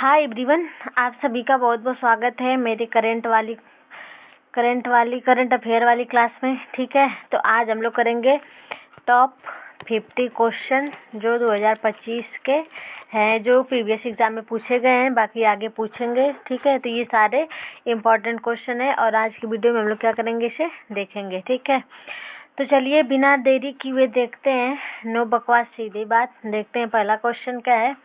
Hi everyone, आप सभी का बहुत बहुत स्वागत है मेरे करंट अफेयर वाली क्लास में। ठीक है, तो आज हम लोग करेंगे टॉप 50 क्वेश्चन जो 2025 के हैं, जो प्रीवियस एग्जाम में पूछे गए हैं, बाकी आगे पूछेंगे। ठीक है, तो ये सारे इम्पोर्टेंट क्वेश्चन है और आज की वीडियो में हम लोग क्या करेंगे, इसे देखेंगे। ठीक है, तो चलिए बिना देरी किए हुए देखते हैं, नो बकवास सीधी बात। देखते हैं पहला क्वेश्चन क्या है।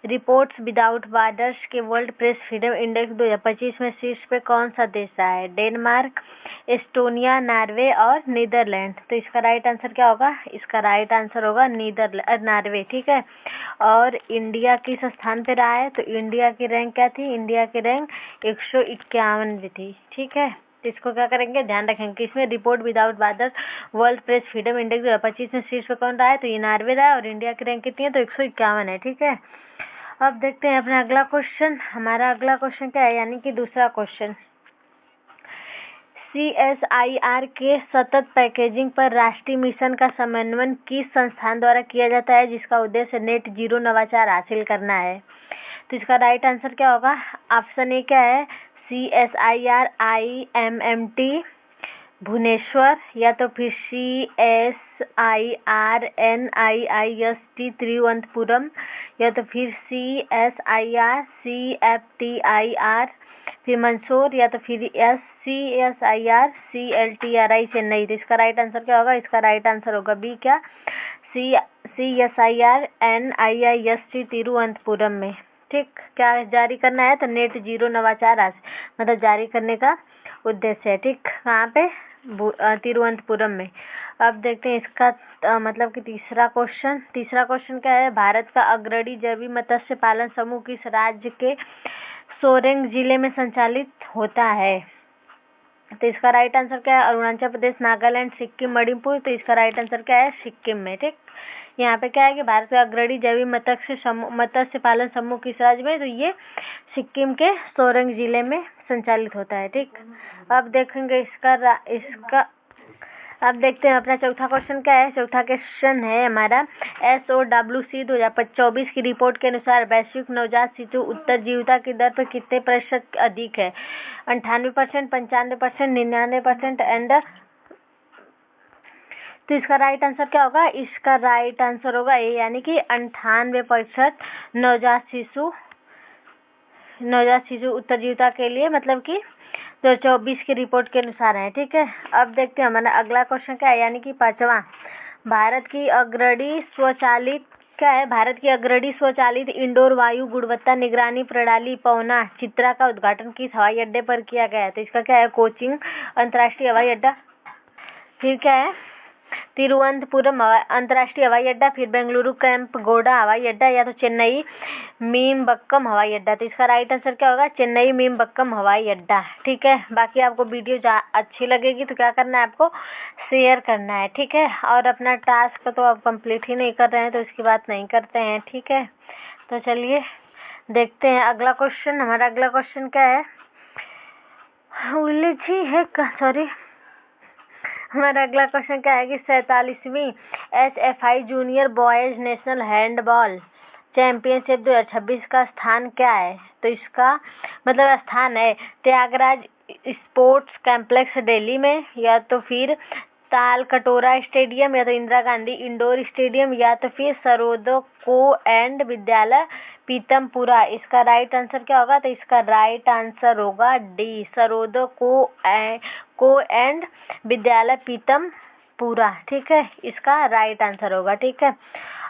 रिपोर्ट्स विदाउट बॉर्डर्स के वर्ल्ड प्रेस फ्रीडम इंडेक्स 2025 में शीर्ष पे कौन सा देश आया है? डेनमार्क, एस्टोनिया, नॉर्वे और नीदरलैंड। तो इसका राइट आंसर क्या होगा? इसका राइट आंसर होगा नॉर्वे। ठीक है, और इंडिया किस स्थान पे रहा है? तो इंडिया की रैंक क्या थी? इंडिया की रैंक 151 थी। ठीक है, इसको क्या करेंगे, ध्यान रखेंगे कि इसमें report without border world press freedom index 2025 में शीर्ष पे कौन रहा है? तो ये नॉर्वे रहा है और इंडिया की रैंक कितनी है? तो 151 है। ठीक है, अब देखते हैं अपना अगला क्वेश्चन। हमारा अगला क्वेश्चन क्या है, यानी कि दूसरा क्वेश्चन। CSIR के सतत पैकेजिंग पर राष्ट्रीय मिशन का समन्वय किस संस्थान द्वारा किया जाता है, जिसका उद्देश्य नेट जीरो नवाचार हासिल करना है? तो इसका राइट आंसर क्या होगा? ऑप्शन ए क्या है? CSIR IMMT भुवनेश्वर, या तो फिर CSIR NIIST तिरुवनंतपुरम, या तो फिर CSIR CFTIR फिर मंदसौर, या तो फिर CSIR CLTRI चेन्नई। तो इसका राइट आंसर क्या होगा? इसका राइट आंसर होगा बी, क्या? CSIR NIIST तिरुवनंतपुरम में। ठीक, क्या जारी करना है? तो नेट जीरो नवाचार मतलब जारी करने का उद्देश्य है। ठीक, कहाँ पे? तिरुवनंतपुरम में। अब देखते हैं इसका मतलब कि तीसरा क्वेश्चन क्या है। भारत का अग्रणी जैवी मत्स्य पालन समूह किस राज्य के सोरेंग जिले में संचालित होता है? तो इसका राइट आंसर क्या है? अरुणाचल प्रदेश, नागालैंड, सिक्किम, मणिपुर। तो इसका राइट आंसर क्या है? सिक्किम में। ठीक, यहाँ पे क्या है कि भारत का अग्रणी जैविक मत्स्य पालन समूह किस राज्य में? तो ये सिक्किम के सोरेंग जिले में संचालित होता है। ठीक, अब देखेंगे अब देखते हैं अपना चौथा क्वेश्चन क्या है। चौथा क्वेश्चन है हमारा, SOWC 2024 की रिपोर्ट के अनुसार वैश्विक नवजात शिशु उत्तरजीविता की दर पर कितने प्रतिशत अधिक है? 98%, 95%, 99% एंड। तो इसका राइट आंसर क्या होगा? इसका राइट आंसर होगा ए, यानी कि 98% नवजात शिशु उत्तरजीविता के लिए, मतलब कि 2024 की रिपोर्ट के अनुसार है। ठीक है, अब देखते हैं हमारा अगला क्वेश्चन क्या है, यानी कि पांचवा। भारत की अग्रणी स्वचालित इंडोर वायु गुणवत्ता निगरानी प्रणाली पवना चित्रा का उद्घाटन किस हवाई अड्डे पर किया गया है? तो इसका क्या है? कोचिंग अंतर्राष्ट्रीय हवाई अड्डा, फिर क्या है? तिरुवनंतपुरम अंतर्राष्ट्रीय हवाई अड्डा, फिर बेंगलुरु कैंप गौड़ा हवाई अड्डा, या तो चेन्नई मीमबक्कम हवाई अड्डा। तो इसका राइट आंसर क्या होगा? चेन्नई मीमबक्कम हवाई अड्डा। ठीक है, बाकी आपको वीडियो अच्छी लगेगी तो क्या करना है, आपको शेयर करना है। ठीक है, और अपना टास्क तो आप कंप्लीट ही नहीं कर रहे हैं तो इसकी बात नहीं करते हैं। ठीक है, तो चलिए देखते हैं अगला क्वेश्चन। हमारा अगला क्वेश्चन क्या है, हमारा अगला क्वेश्चन क्या है कि 47वीं HFI junior boys national handball championship 2026 का स्थान क्या है? तो इसका मतलब स्थान है त्यागराज स्पोर्ट्स कॉम्प्लेक्स दिल्ली में, या तो फिर ताल कटोरा स्टेडियम, या तो इंदिरा गांधी इंडोर स्टेडियम, या तो फिर सरोदो को एंड विद्यालय पीतमपुरा। इसका राइट आंसर क्या होगा? तो इसका राइट आंसर होगा डी, सरोदो को एंड विद्यालय पीतमपुरा। ठीक है, इसका राइट आंसर होगा। ठीक है,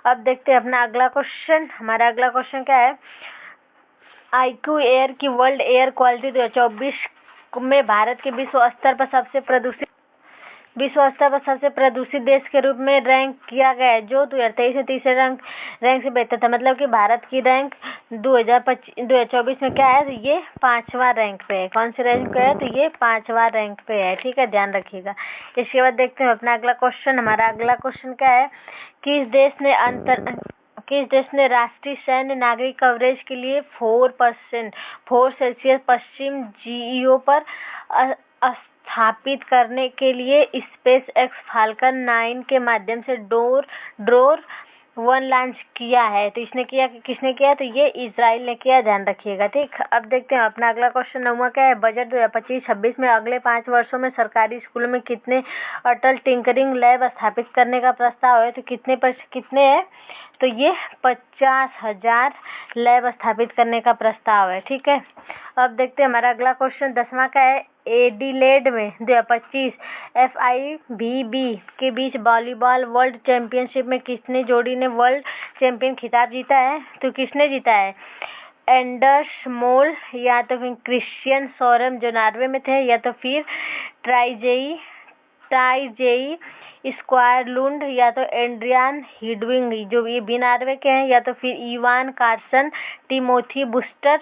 अब देखते हैं अपना अगला क्वेश्चन। हमारा अगला क्वेश्चन क्या है, IQ एयर की वर्ल्ड एयर क्वालिटी 2024 में भारत के विश्व स्तर पर सबसे प्रदूषित देश के रूप में रैंक किया गया है, जो 2023 में तीसरे रैंक से बेहतर था। मतलब कि भारत की रैंक 2024 में क्या है? तो ये 5वां रैंक पे है। कौन से रैंक पे है? तो ये 5वां रैंक पे है। ठीक है, ध्यान रखिएगा। इसके बाद देखते हैं अपना अगला क्वेश्चन। हमारा अगला क्वेश्चन क्या है, किस देश ने राष्ट्रीय सैन्य नागरिक कवरेज के लिए 4 सेल्सियस पश्चिम GEO पर स्थापित करने के लिए स्पेस एक्स फाल्कन 9 के माध्यम से वन लॉन्च किया है। तो इसने किया कि किसने किया, तो ये इजराइल ने किया, ध्यान रखिएगा। ठीक, अब देखते हैं अपना अगला क्वेश्चन 9वां क्या है। बजट 2025-26 में अगले 5 वर्षों में सरकारी स्कूलों में कितने अटल टिंकरिंग लैब स्थापित करने का प्रस्ताव है। तो कितने है, तो ये 50,000 लैब स्थापित करने का प्रस्ताव है। ठीक है, अब देखते हैं हमारा अगला क्वेश्चन 10वां का है। एडिलेड में 2025 FIVB के बीच वॉलीबॉल वर्ल्ड चैंपियनशिप में किसने जोड़ी ने वर्ल्ड चैंपियन खिताब जीता है। तो किसने जीता है, एंडर्स मोल, या तो फिर क्रिश्चियन सोरम जो नॉर्वे में थे, या तो फिर टाइजेई स्क्वायरलुंड, या तो एंड्रियान हिडविंग जो ये भी नॉर्वे के हैं, या तो फिर इवान कार्सन टिमोथी बूस्टर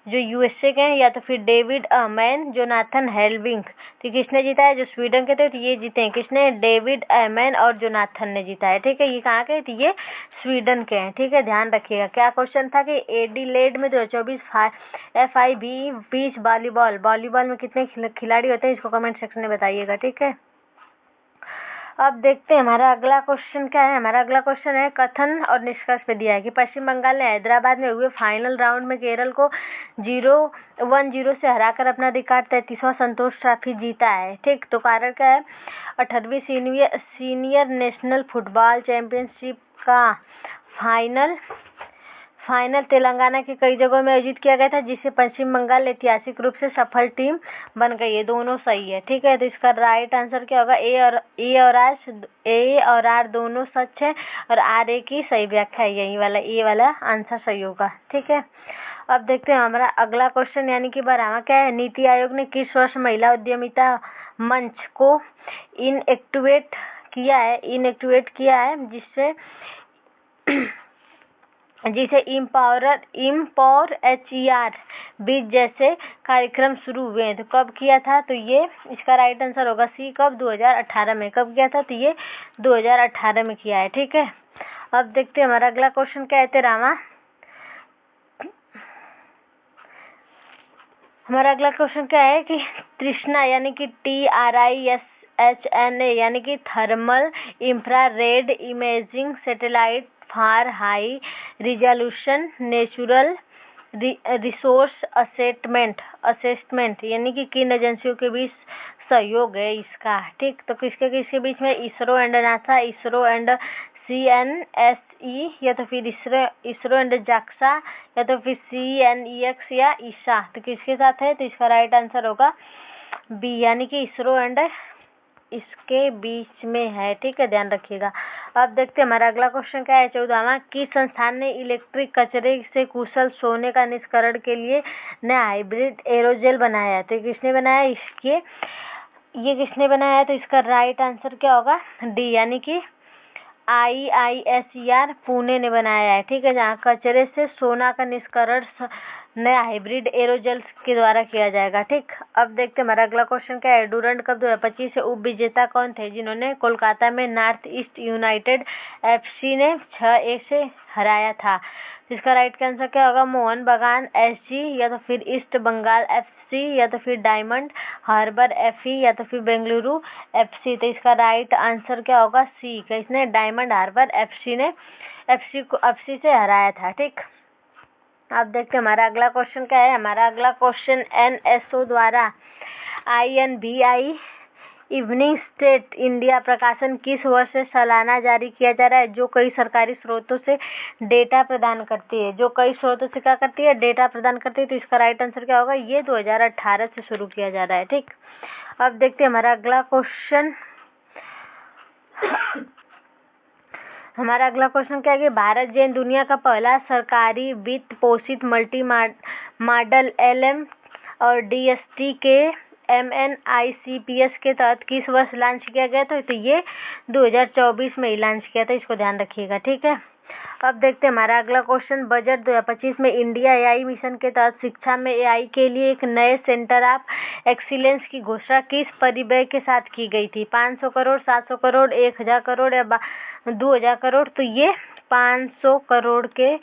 जो USA के हैं, या तो फिर डेविड अमैन जोनाथन हेल्विंग। तो किसने जीता है, जो स्वीडन के थे, तो ये जीते हैं किसने, डेविड अमैन और जोनाथन ने जीता है। ठीक है, ये कहाँ के, तो ये स्वीडन के हैं। ठीक है, ध्यान रखिएगा। क्या क्वेश्चन था कि एडिलेड में 2024 FIVB बीच वॉलीबॉल में कितने खिलाड़ी होते हैं, इसको कमेंट सेक्शन में बताइएगा। ठीक है, अब देखते हैं हमारा अगला क्वेश्चन क्या है। हमारा अगला क्वेश्चन है, कथन और निष्कर्ष पे दिया है कि पश्चिम बंगाल ने हैदराबाद में हुए फाइनल राउंड में केरल को 1-0 से हराकर अपना रिकॉर्ड 33वां संतोष ट्रॉफी जीता है। ठीक, तो कारण क्या है, 18वीं सीनियर नेशनल फुटबॉल चैंपियनशिप का फाइनल तेलंगाना के कई जगहों में आयोजित किया गया था, जिससे पश्चिम बंगाल ऐतिहासिक रूप से सफल टीम बन गई है। दोनों सही है। ठीक है, तो इसका राइट आंसर क्या होगा, ए और आर दोनों सच है और RA की सही व्याख्या है, यही वाला ए वाला आंसर सही होगा। ठीक है, अब देखते हैं हमारा अगला क्वेश्चन यानी कि 12वां क्या है। नीति आयोग ने किस वर्ष महिला उद्यमिता मंच को इनएक्टिवेट किया है जिसे इम्पावर HER बीज जैसे कार्यक्रम शुरू हुए हैं। तो कब किया था, तो ये इसका राइट आंसर होगा सी, कब, 2018 में। कब किया था, तो ये 2018 में किया है। ठीक है, अब देखते हैं हमारा अगला क्वेश्चन क्या है 13वां। हमारा अगला क्वेश्चन क्या है कि तृष्णा यानी कि TRISHNA यानी कि thermal infrared imaging satellite for high resolution natural resource assessment यानी कि किन एजेंसियों के बीच सहयोग है इसका। ठीक, तो किसके बीच में, ISRO and NASA, ISRO and CNSE, या तो फिर इसरो एंड जाक्सा, या तो फिर CNEX या ईसा। तो किसके साथ है, तो इसका राइट आंसर होगा बी यानी कि इसरो एंड इसके बीच में है। ठीक है, ध्यान रखिएगा। अब देखते हैं हमारा अगला क्वेश्चन क्या है 14वां। किस संस्थान ने इलेक्ट्रिक कचरे से कुशल सोने का निष्करण के लिए नया हाइब्रिड एरोजेल बनाया है। तो किसने बनाया, ये किसने बनाया है, तो इसका राइट आंसर क्या होगा, डी यानी कि IISER पुणे ने बनाया है। ठीक है, जहाँ कचरे से सोना का निष्करण नया हाइब्रिड एरोजेल के द्वारा किया जाएगा। ठीक, अब देखते हैं हमारा अगला क्वेश्चन क्या है। डूरंड कप 2025 से उप विजेता कौन थे, जिन्होंने कोलकाता में नॉर्थ ईस्ट यूनाइटेड FC ने 6-1 से हराया था। इसका राइट आंसर क्या होगा, मोहन बगान SG, या तो फिर ईस्ट बंगाल FC, या तो फिर डायमंड हार्बर FE, या तो फिर बेंगलुरु FC। तो इसका राइट आंसर क्या होगा, सी, इसने डायमंड हार्बर FC ने FC से हराया था। ठीक, अब देखते हैं हमारा अगला क्वेश्चन क्या है। हमारा अगला क्वेश्चन NSO द्वारा INVI इवनिंग स्टेट इंडिया प्रकाशन किस वर्ष से सालाना जारी किया जा रहा है, जो कई सरकारी स्रोतों से डेटा प्रदान करती है। जो कई स्रोतों से क्या करती है, डेटा प्रदान करती है। तो इसका राइट आंसर क्या होगा, ये 2018 से शुरू किया जा रहा है। ठीक, अब देखते हैं हमारा अगला क्वेश्चन। हमारा अगला क्वेश्चन क्या है कि भारत जैन दुनिया का पहला सरकारी वित्त पोषित मल्टी मॉडल LM और DST के MNICPS के तहत किस वर्ष लॉन्च किया गया था। तो ये 2024 में ही लॉन्च किया था, इसको ध्यान रखिएगा। ठीक है, अब देखते हैं हमारा अगला क्वेश्चन। बजट 2025 में इंडिया AI मिशन के तहत शिक्षा में AI के लिए एक नए सेंटर ऑफ एक्सीलेंस की घोषणा किस परिव्यय के साथ की गई थी, 500 करोड़, 700 करोड़, 1000 करोड़ या 2000 करोड़। तो ये 500 करोड़ के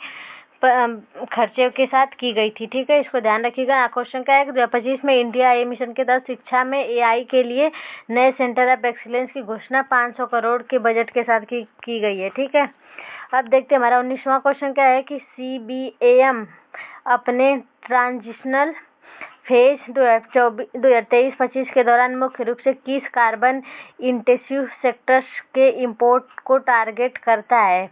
खर्चे के साथ की गई थी। ठीक है, इसको ध्यान रखिएगा। क्वेश्चन क्या है कि 2025 में इंडिया AI मिशन के तहत शिक्षा में AI के लिए नए सेंटर ऑफ एक्सीलेंस की घोषणा 500 करोड़ के बजट के साथ की गई है। ठीक है, अब देखते हैं हमारा 19वां क्वेश्चन क्या है कि CBAM अपने ट्रांजिशनल फेज 2023-25 के दौरान मुख्य रूप से किस कार्बन इंटेंसिव सेक्टर्स के इंपोर्ट को टारगेट करता है?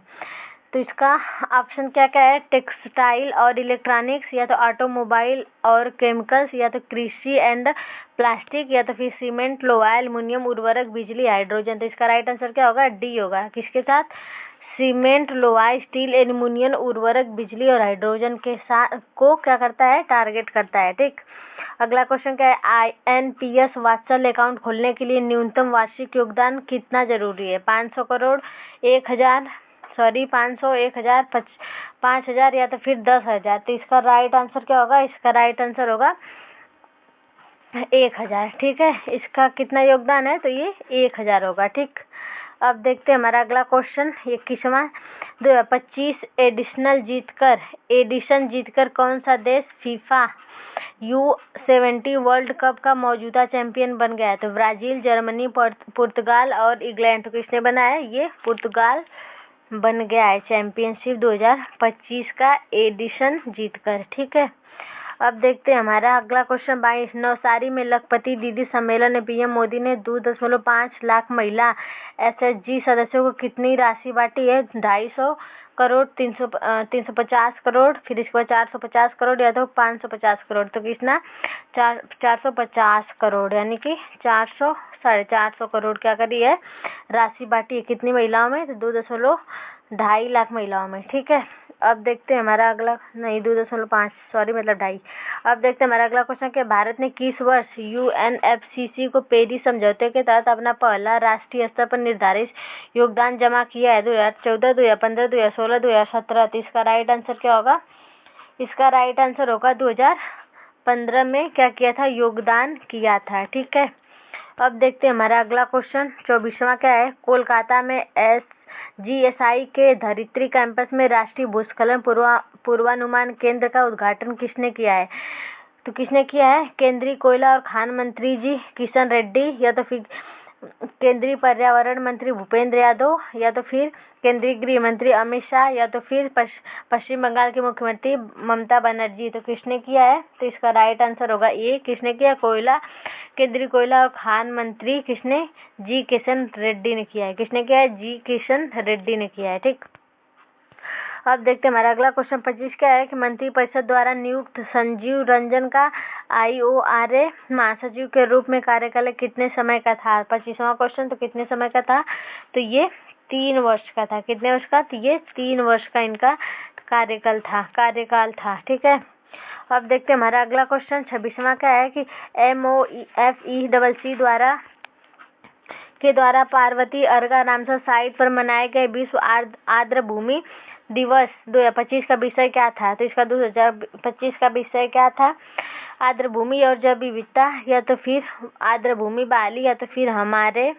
तो इसका ऑप्शन क्या क्या है? टेक्सटाइल और इलेक्ट्रॉनिक्स, या तो ऑटोमोबाइल और केमिकल्स, या तो कृषि एंड प्लास्टिक, या तो फिर सीमेंट, लोहा, एल्युमिनियम, उर्वरक, बिजली, हाइड्रोजन। तो इसका राइट आंसर क्या होगा? डी होगा। किसके साथ? सीमेंट, लोहा, स्टील, एल्युमिनियम, उर्वरक, बिजली और हाइड्रोजन के साथ को क्या करता है? टारगेट करता है। ठीक। अगला क्वेश्चन क्या है? INPS वात्सल्य अकाउंट खोलने के लिए न्यूनतम वार्षिक योगदान कितना जरूरी है? 500 करोड़, 1000, 500, 1000, 5000 या तो फिर 10,000। तो इसका राइट आंसर क्या होगा? इसका राइट आंसर होगा 1000। ठीक है, इसका कितना योगदान है? तो ये 1000 होगा। ठीक। अब देखते हैं हमारा अगला क्वेश्चन 21वां। 2025 एडिशन जीतकर कौन सा देश फीफा U70 वर्ल्ड कप का मौजूदा चैंपियन बन गया है? तो ब्राजील, जर्मनी, पुर्तगाल और इंग्लैंड। तो किसने बना है? ये पुर्तगाल बन गया है चैंपियनशिप 2025 का एडिशन जीतकर। ठीक है। अब देखते हैं हमारा अगला क्वेश्चन 22। नवसारी में लखपति दीदी सम्मेलन में पीएम मोदी ने 2.5 लाख महिला SHG सदस्यों को कितनी राशि बांटी है? 250 करोड़, 350 करोड़, फिर इसके बाद 450 करोड़ या तो 550 करोड़। तो कितना? 450 करोड़, यानी कि 400-450 करोड़ क्या करी है? राशि बांटी है। कितनी महिलाओं में? तो 2.2 लाख महिलाओं में। ठीक है। अब देखते हैं हमारा अगला, नहीं 2.5, सॉरी, मतलब 2.5। अब देखते हैं हमारा अगला क्वेश्चन कि भारत ने किस वर्ष UNFCCC को पेरिस समझौते के तहत अपना पहला राष्ट्रीय स्तर पर निर्धारित योगदान जमा किया है? 2014, 2015, 2016, 2017। तो इसका राइट आंसर क्या होगा? इसका राइट आंसर होगा 2015 में क्या किया था? योगदान किया था। ठीक है। अब देखते हैं हमारा अगला क्वेश्चन 24वां क्या है? कोलकाता में GSI के धरित्री कैंपस में राष्ट्रीय भूस्खलन पूर्वानुमान केंद्र का उद्घाटन किसने किया है? तो किसने किया है? केंद्रीय कोयला और खान मंत्री जी किशन रेड्डी, या तो फिर केंद्रीय पर्यावरण मंत्री भूपेंद्र यादव, या तो फिर केंद्रीय गृह मंत्री अमित शाह, या तो फिर पश्चिम बंगाल के मुख्यमंत्री ममता बनर्जी। तो किसने किया है? तो इसका राइट आंसर होगा ए। किसने किया? केंद्रीय कोयला और खान मंत्री किसने? जी किशन रेड्डी ने किया है। किसने किया है? जी किशन रेड्डी ने किया है। ठीक। अब देखते हैं हमारा अगला क्वेश्चन 25 क्या है कि मंत्रिपरिषद द्वारा नियुक्त संजीव रंजन का IORA महासचिव के रूप में कार्यकाल कितने समय का था? 25वां क्वेश्चन। तो कितने समय का था? तो ये 3 वर्ष का था। कितने वर्ष का? तो ये 3 वर्ष का इनका कार्यकाल था। ठीक है। अब देखते हैं हमारा अगला क्वेश्चन 26वां क्या है कि MOFECC द्वारा पार्वती अर्गा रामसर साइट पर मनाए गए विश्व आर्द्र भूमि दिवस 2025 का विषय क्या था? तो इसका 2025 का विषय क्या था? आर्द्र भूमि और जैव विविधता, या तो फिर आर्द्र भूमि बहाली, या तो फिर हमारे,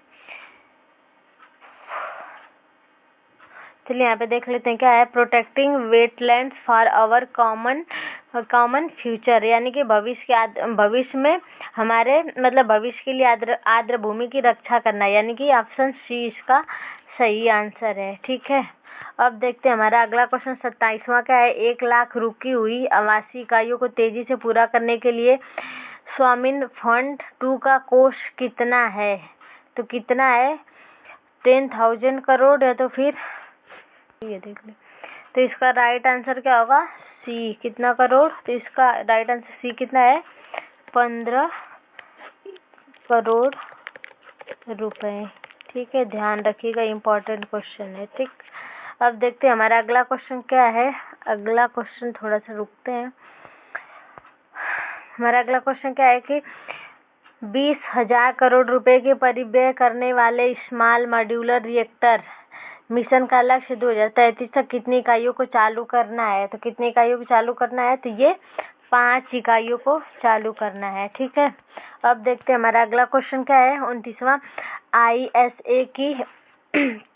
चलिए यहाँ पे देख लेते हैं क्या है। Protecting wetlands for our common future, यानी कि भविष्य में हमारे, मतलब भविष्य के लिए आर्द्र भूमि की रक्षा करना, यानी कि ऑप्शन सी इसका सही आंसर है। ठीक है। अब देखते हैं हमारा अगला क्वेश्चन 27वां क्या है? 1 लाख रुकी हुई आवासीय इकाइयों को तेजी से पूरा करने के लिए स्वामिन फंड 2 का कोष कितना है? तो कितना है? 10,000 करोड़, या तो फिर ये देख ले। तो इसका राइट आंसर क्या होगा? सी। कितना करोड़? तो इसका राइट आंसर सी कितना है? 15 करोड़ रुपए। ठीक है, ध्यान रखिएगा, इम्पोर्टेंट क्वेश्चन है। ठीक। अब देखते हैं हमारा अगला क्वेश्चन क्या है। अगला क्वेश्चन, थोड़ा सा रुकते हैं। हमारा अगला क्वेश्चन क्या है कि 20,000 करोड़ रुपए के परिव्यय करने वाले स्मॉल मॉड्यूलर रिएक्टर मिशन का लक्ष्य 2033 तक कितनी इकाइयों को चालू करना है? तो कितनी इकाइयों को चालू करना है? तो ये 5 इकाइयों को चालू करना है। ठीक है। अब देखते हैं हमारा अगला क्वेश्चन क्या है। 29वां ISA की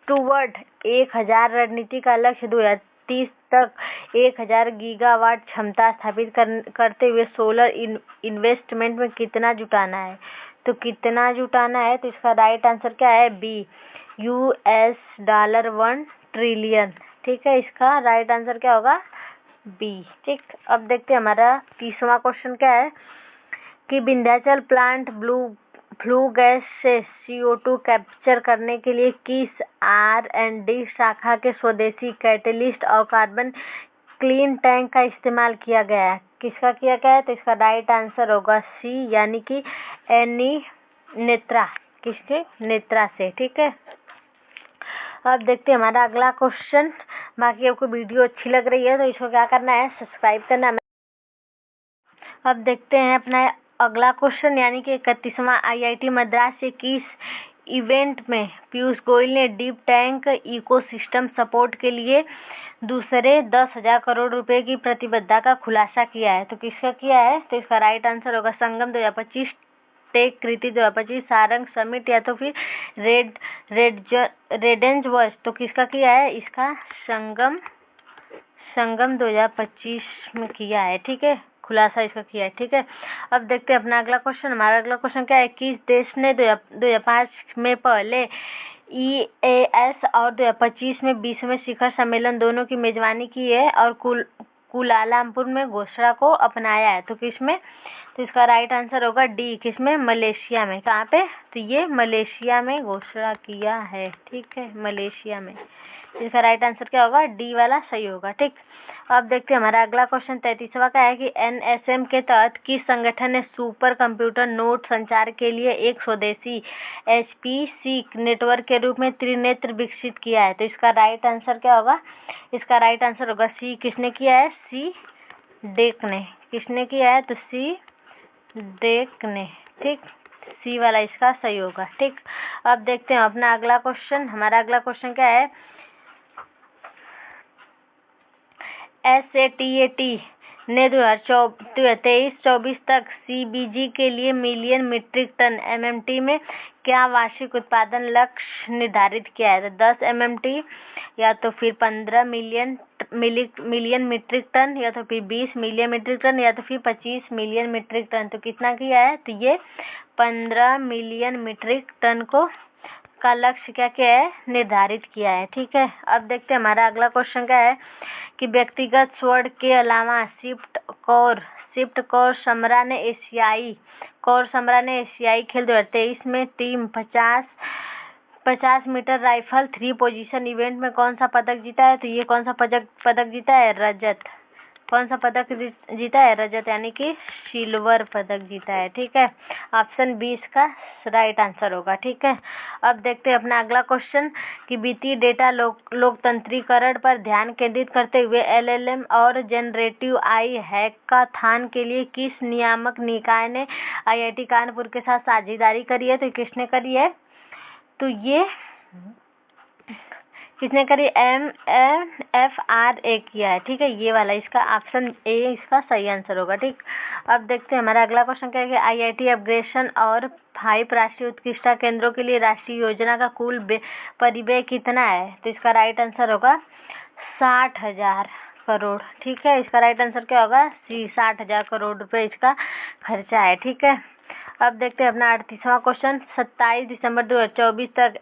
टूवर्ड 1000 रणनीति का लक्ष्य 2030 तक 1000 गीगावाट क्षमता स्थापित करते हुए सोलर इन्वेस्टमेंट में कितना जुटाना है? तो कितना जुटाना है? तो इसका राइट आंसर क्या है? B, $1 trillion. ठीक है, इसका राइट आंसर क्या होगा? बी। ठीक, अब देखते हैं हमारा 30वां क्वेश्चन क्या है कि विंध्याचल प्लांट फ्लू गैस से CO2 कैप्चर करने के लिए किस R&D शाखा के स्वदेशी कैटेलिस्ट और कार्बन क्लीन टैंक का इस्तेमाल किया गया है? किसका किया गया है? तो इसका राइट आंसर होगा सी, यानी कि नेत्रा। किसके? नेत्रा से। ठीक है, अब देखते हैं हमारा अगला क्वेश्चन। बाकी आपको वीडियो अच्छी लग रही है तो इसको क्या करना है? सब्सक्राइब करना है। अब देखते हैं अपना अगला क्वेश्चन, यानी कि 31वां IIT मद्रास से किस इवेंट में पीयूष गोयल ने डीप टैंक इकोसिस्टम सपोर्ट के लिए दूसरे 10,000 करोड़ रुपए की प्रतिबद्धता का खुलासा किया है? तो किसका किया है? तो इसका राइट आंसर होगा संगम 2025, टेक कृति 2025, सारंग समिट, या तो फिर रेडेंज वर्स। तो किसका किया है? इसका संगम 2025 में किया है। ठीक है, खुलासा इसका किया है। ठीक है, अब देखते हैं अपना अगला क्वेश्चन। हमारा अगला क्वेश्चन क्या है? किस देश ने 2005 में पहले EAS और 2025 में 20वें शिखर सम्मेलन दोनों की मेजबानी की है और कुलालमपुर में घोषणा को अपनाया है? तो किसमें? तो इसका राइट आंसर होगा डी। किसमें? मलेशिया में। कहाँ पे? तो ये मलेशिया में घोषणा किया है। ठीक है, मलेशिया में। इसका राइट आंसर क्या होगा? डी वाला सही होगा। ठीक, अब देखते हैं हमारा अगला क्वेश्चन 33वां का है कि NSM के तहत किस संगठन ने सुपर कंप्यूटर नोड संचार के लिए एक स्वदेशी HPC नेटवर्क के रूप में त्रिनेत्र विकसित किया है? तो इसका राइट आंसर क्या होगा? इसका राइट आंसर होगा सी। किसने किया है? सी डेक ने। किसने किया है? तो सी डेक ने। ठीक, सी वाला इसका सही होगा। ठीक, अब देखते हैं अपना अगला क्वेश्चन। हमारा अगला क्वेश्चन क्या है? SATAT ने 2023-24 तक CBG के लिए मिलियन मीट्रिक टन MMT में क्या वार्षिक उत्पादन लक्ष्य निर्धारित किया है? तो 10 MMT, या तो फिर 15 मिलियन मीट्रिक टन, या तो फिर 20 मिलियन मीट्रिक टन, या तो फिर 25 मिलियन मीट्रिक टन। तो कितना किया है? तो ये 15 मिलियन मीट्रिक टन का लक्ष्य क्या किया है? निर्धारित किया है। ठीक है, अब देखते हैं हमारा अगला क्वेश्चन क्या है कि व्यक्तिगत स्वर्ण के अलावा शिफ्ट कौर समरा ने एशियाई खेल 2023 में team 50 metre rifle 3 position event में कौन सा पदक जीता है? तो ये कौन सा पदक जीता है? रजत। कौन सा पदक जीता है? रजत, यानी कि सिल्वर पदक जीता है। ठीक है, ऑप्शन बी इसका राइट आंसर होगा। ठीक है, अब देखते हैं अपना अगला क्वेश्चन कि वित्तीय डेटा लोकतंत्रीकरण पर ध्यान केंद्रित करते हुए LLM और जनरेटिव AI हैकाथॉन के लिए किस नियामक निकाय ने IIT कानपुर के साथ साझेदारी करी है? तो किसने करी है? तो ये किसने करी? MFRA किया है। ठीक है, ये वाला इसका ऑप्शन ए इसका सही आंसर होगा। ठीक, अब देखते हैं हमारा अगला क्वेश्चन क्या है कि IIT अपग्रेडेशन और 5 राष्ट्रीय उत्कृष्टता केंद्रों के लिए राष्ट्रीय योजना का कुल परिव्यय कितना है? तो इसका राइट आंसर होगा 60,000 करोड़। ठीक है, इसका राइट आंसर क्या होगा? सी, 60,000 करोड़ रुपए इसका खर्चा है। ठीक है, अब देखते हैं अपना 38वां क्वेश्चन। 27 दिसंबर 2024 तक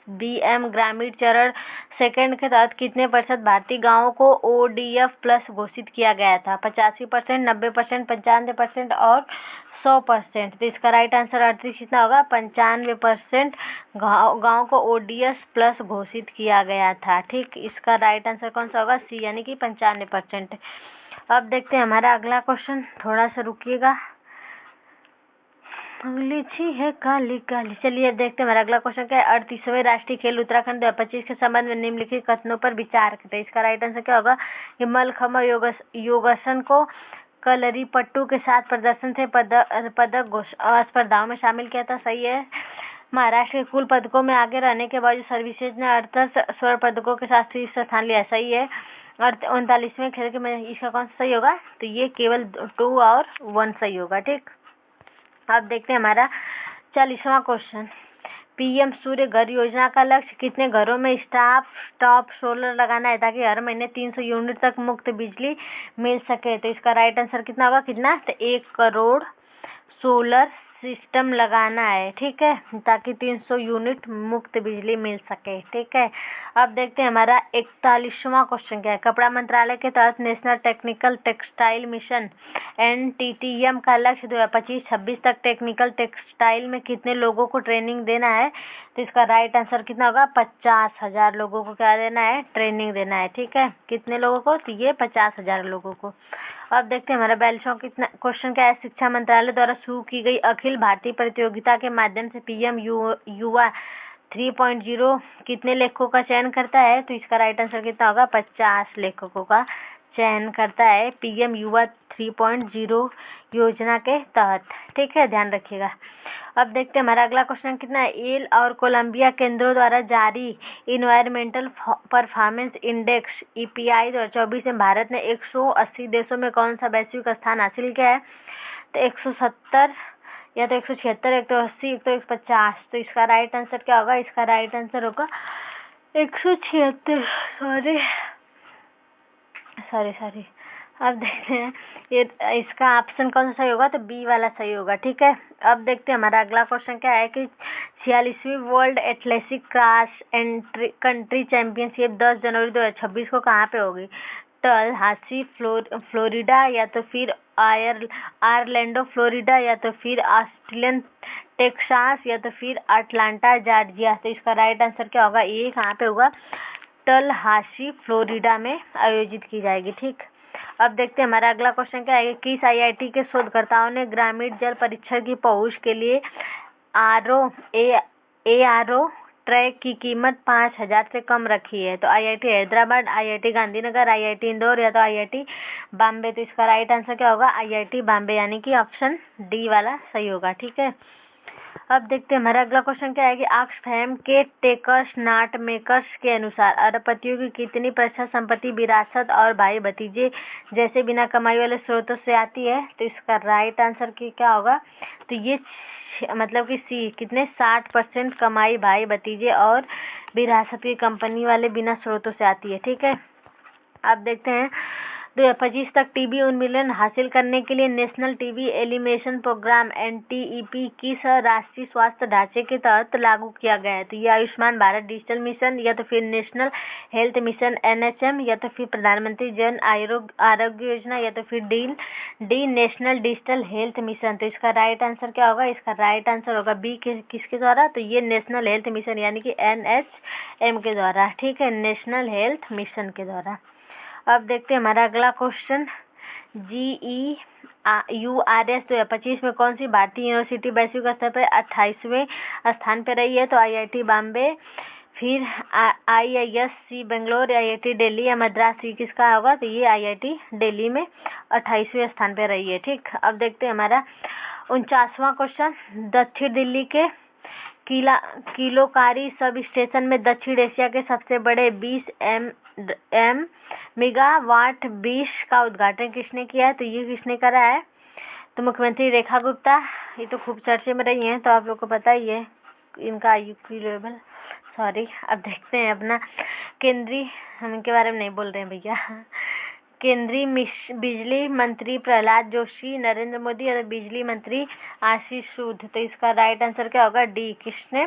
SBM ग्रामीण चरण सेकंड के तहत कितने % भारतीय गांवों को ODF प्लस घोषित किया गया था? 85%, 90%, 95% और 100%। तो इसका राइट आंसर 38 कितना होगा? 95% गाँव को ODS प्लस घोषित किया गया था। ठीक, इसका राइट आंसर कौन सा होगा? सी, यानी कि 95%। अब देखते हैं हमारा अगला क्वेश्चन। थोड़ा सा रुकिएगा, लीची है काली काली। चलिए देखते हैं हमारा अगला क्वेश्चन क्या है। 38वें राष्ट्रीय खेल उत्तराखंड 2025 के संबंध में निम्नलिखित कथनों पर विचार करें। इसका राइट आंसर क्या होगा? कि मलखम्ब योगासन को कलरीपट्टू के साथ प्रदर्शन से पदक स्पर्धाओं में शामिल किया था। सही है। महाराष्ट्र के कुल पदकों में आगे रहने के बावजूद सर्विसेज ने 38 स्वर्ण पदकों के साथ शीर्ष स्थान लिया। सही है। और 39वें खेल के में इसका कौन सा सही होगा? तो ये केवल 2 और 1 सही होगा। ठीक, अब देखते हैं हमारा 40वां क्वेश्चन। PM सूर्य घर योजना का लक्ष्य कितने घरों में टॉप सोलर लगाना है ताकि हर महीने 300 यूनिट तक मुफ्त बिजली मिल सके? तो इसका राइट आंसर कितना होगा? कितना? तो 1 करोड़ सोलर सिस्टम लगाना है, ठीक है, ताकि 300 यूनिट मुफ्त बिजली मिल सके, ठीक है। अब देखते हैं हमारा 41वां क्वेश्चन क्या है। कपड़ा मंत्रालय के तहत national technical textile mission NTTM का लक्ष्य 2025-26 तक टेक्निकल टेक्सटाइल में कितने लोगों को ट्रेनिंग देना है? तो इसका राइट आंसर कितना होगा? 50,000 लोगों को क्या देना है? ट्रेनिंग देना है, ठीक है। कितने लोगों को? तो ये 50,000 लोगों को। अब देखते हैं हमारा 42वां कितना क्वेश्चन क्या है। शिक्षा मंत्रालय द्वारा शुरू की गई अखिल भारतीय प्रतियोगिता के माध्यम से PM युवा 3.0 कितने लेखकों का चयन करता है? तो इसका राइट आंसर कितना होगा? 50 लेखकों का चयन करता है PM युवा 3.0 योजना के तहत, ठीक है, ध्यान रखिएगा। अब देखते हैं हमारा अगला क्वेश्चन कितना है। येल और कोलंबिया केंद्रों द्वारा जारी इन्वायरमेंटल परफॉर्मेंस इंडेक्स EPI 2024 में भारत ने 180 देशों में कौन सा वैश्विक स्थान हासिल किया है? तो 170 या तो 176, 180, 150। तो इसका राइट आंसर क्या होगा? इसका राइट आंसर होगा 176। सॉरी। अब देखते हैं ये इसका ऑप्शन कौन सा सही होगा? तो बी वाला सही होगा, ठीक है। अब देखते हैं हमारा अगला क्वेश्चन क्या है कि 46वीं world athletic cross country championship 10 जनवरी 2026 को कहाँ पे होगी? टलहासी फ्लोरिडा, या तो फिर ऑरलैंडो फ्लोरिडा, या तो फिर ऑस्टिन टेक्सास, या तो फिर अटलांटा जॉर्जिया। तो इसका राइट आंसर क्या होगा? ये कहाँ पे होगा? टलहासी फ्लोरिडा में आयोजित की जाएगी, ठीक। अब देखते हैं हमारा अगला क्वेश्चन क्या है। किस IIT के शोधकर्ताओं ने ग्रामीण जल परीक्षण की पहुंच के लिए ARO ट्रैक की कीमत 5,000 से कम रखी है? तो IIT Hyderabad, IIT Gandhinagar, IIT Indore, या तो IIT बॉम्बे। तो इसका राइट आंसर क्या होगा? IIT बॉम्बे, यानी कि ऑप्शन डी वाला सही होगा, ठीक है। अब देखते हैं हमारा अगला क्वेश्चन क्या है कि ऑक्सफैम के टेकर्स नॉट मेकर्स के अनुसार अरबपतियों की कितनी प्रतिशत संपत्ति विरासत और भाई भतीजे जैसे बिना कमाई वाले स्रोतों से आती है? तो इसका राइट आंसर की क्या होगा? तो ये मतलब कि सी कितने 60% कमाई भाई भतीजे और विरासत की कंपनी वाले बिना स्रोतों से आती है, ठीक है। अब देखते हैं 2025 तक टीबी उन्मूलन हासिल करने के लिए national TB elimination programme NTEP किस राष्ट्रीय स्वास्थ्य ढांचे के तहत लागू किया गया है? तो ये आयुष्मान भारत डिजिटल मिशन, या तो फिर नेशनल हेल्थ मिशन NHM, या तो फिर प्रधानमंत्री जन आरोग्य योजना, या तो फिर D national digital health mission. तो इसका राइट आंसर क्या होगा? इसका राइट आंसर होगा बी किसके द्वारा? तो ये नेशनल हेल्थ मिशन यानी कि NHM के द्वारा, ठीक है, नेशनल हेल्थ मिशन के द्वारा। अब देखते हैं हमारा अगला क्वेश्चन GEURS 2025 में कौन सी भारतीय यूनिवर्सिटी वैश्विक स्तर पर 28वें स्थान पर रही है? तो IIT बॉम्बे, फिर IISc बेंगलोर, IIT दिल्ली, या मद्रास। किसका होगा? तो ये IIT दिल्ली में 28वें स्थान पर रही है, ठीक। अब देखते हैं हमारा 49वां क्वेश्चन। दक्षिण दिल्ली के किलोकारी सब स्टेशन में दक्षिण एशिया के सबसे बड़े 20 मेगावाट 20 का उद्घाटन किसने किया है? तो ये किसने करा है? तो मुख्यमंत्री रेखा गुप्ता। ये तो खूब चर्चे में रही हैं, तो आप लोग को पता ही है इनका IQ लेवल। सॉरी। अब देखते हैं अपना केंद्रीय, हम इनके बारे में नहीं बोल रहे हैं भैया। केंद्रीय बिजली मंत्री प्रहलाद जोशी, नरेंद्र मोदी, और बिजली मंत्री आशीष सूद। तो इसका राइट आंसर क्या होगा? डी। किसने?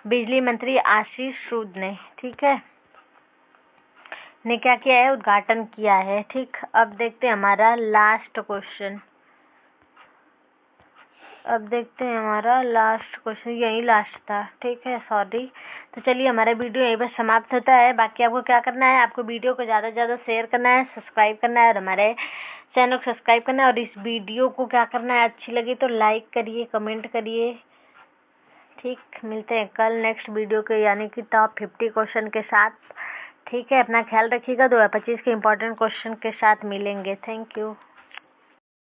बिजली मंत्री आशीष सूद ने, ठीक है, ने क्या किया है? उद्घाटन किया है, ठीक। अब देखते हैं हमारा लास्ट क्वेश्चन। अब देखते हैं हमारा लास्ट क्वेश्चन, यही लास्ट था, ठीक है, सॉरी। तो चलिए हमारा वीडियो यहीं पर समाप्त होता है। बाकी आपको क्या करना है? आपको वीडियो को ज़्यादा से ज़्यादा शेयर करना है, सब्सक्राइब करना है, और हमारे चैनल को सब्सक्राइब करना है। और इस वीडियो को क्या करना है? अच्छी लगी तो लाइक करिए, कमेंट करिए, ठीक। मिलते हैं कल नेक्स्ट वीडियो के, यानी कि टॉप 50 क्वेश्चन के साथ, ठीक है। अपना ख्याल रखिएगा। 2025 के इम्पोर्टेंट क्वेश्चन के साथ मिलेंगे। Thank you.